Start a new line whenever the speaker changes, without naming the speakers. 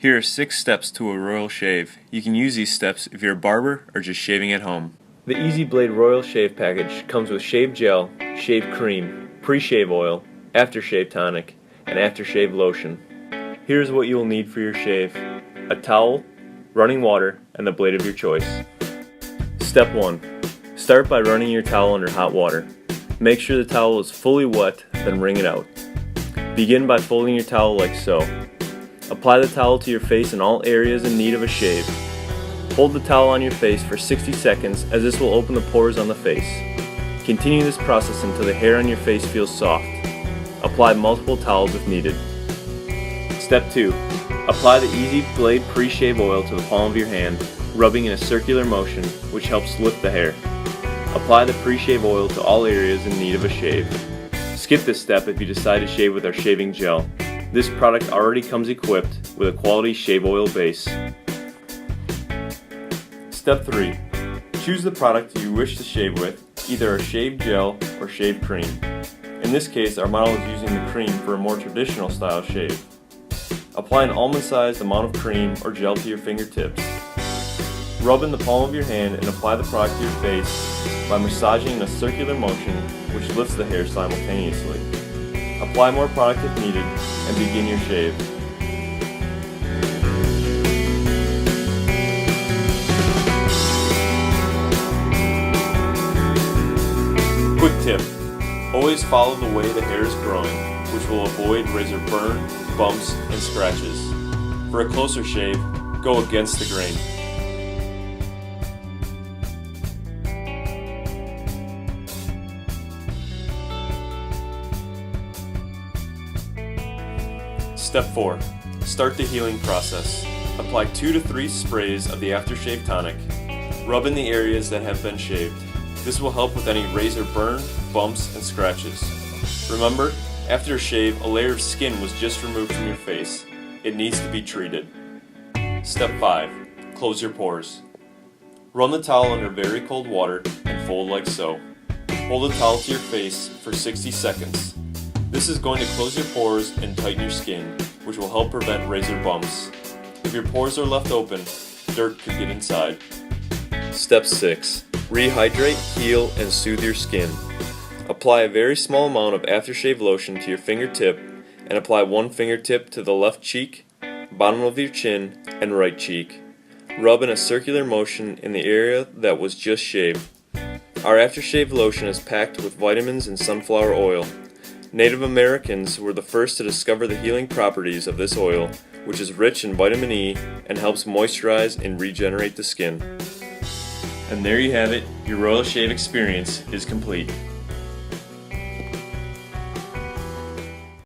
Here are 6 steps to a royal shave. You can use these steps if you're a barber or just shaving at home. The Easy Blade Royal Shave Package comes with shave gel, shave cream, pre-shave oil, aftershave tonic, and aftershave lotion. Here's what you will need for your shave: a towel, running water, and the blade of your choice. Step 1. Start by running your towel under hot water. Make sure the towel is fully wet, then wring it out. Begin by folding your towel like so. Apply the towel to your face in all areas in need of a shave. Hold the towel on your face for 60 seconds as this will open the pores on the face. Continue this process until the hair on your face feels soft. Apply multiple towels if needed. Step 2. Apply the Easy Blade pre-shave oil to the palm of your hand, rubbing in a circular motion, which helps lift the hair. Apply the pre-shave oil to all areas in need of a shave. Skip this step if you decide to shave with our shaving gel. This product already comes equipped with a quality shave oil base. Step 3. Choose the product you wish to shave with, either a shave gel or shave cream. In this case, our model is using the cream for a more traditional style shave. Apply an almond-sized amount of cream or gel to your fingertips. Rub in the palm of your hand and apply the product to your face by massaging in a circular motion, which lifts the hair simultaneously. Apply more product if needed and begin your shave. Quick tip: always follow the way the hair is growing, which will avoid razor burn, bumps, and scratches. For a closer shave, go against the grain. Step 4. Start the healing process. Apply 2 to 3 sprays of the aftershave tonic. Rub in the areas that have been shaved. This will help with any razor burn, bumps, and scratches. Remember, after a shave, a layer of skin was just removed from your face. It needs to be treated. Step 5. Close your pores. Run the towel under very cold water and fold like so. Hold the towel to your face for 60 seconds. This is going to close your pores and tighten your skin, which will help prevent razor bumps. If your pores are left open, dirt could get inside. Step 6. Rehydrate, heal, and soothe your skin. Apply a very small amount of aftershave lotion to your fingertip and apply one fingertip to the left cheek, bottom of your chin, and right cheek. Rub in a circular motion in the area that was just shaved. Our aftershave lotion is packed with vitamins and sunflower oil. Native Americans were the first to discover the healing properties of this oil, which is rich in vitamin E and helps moisturize and regenerate the skin. And there you have it, your royal shave experience is complete.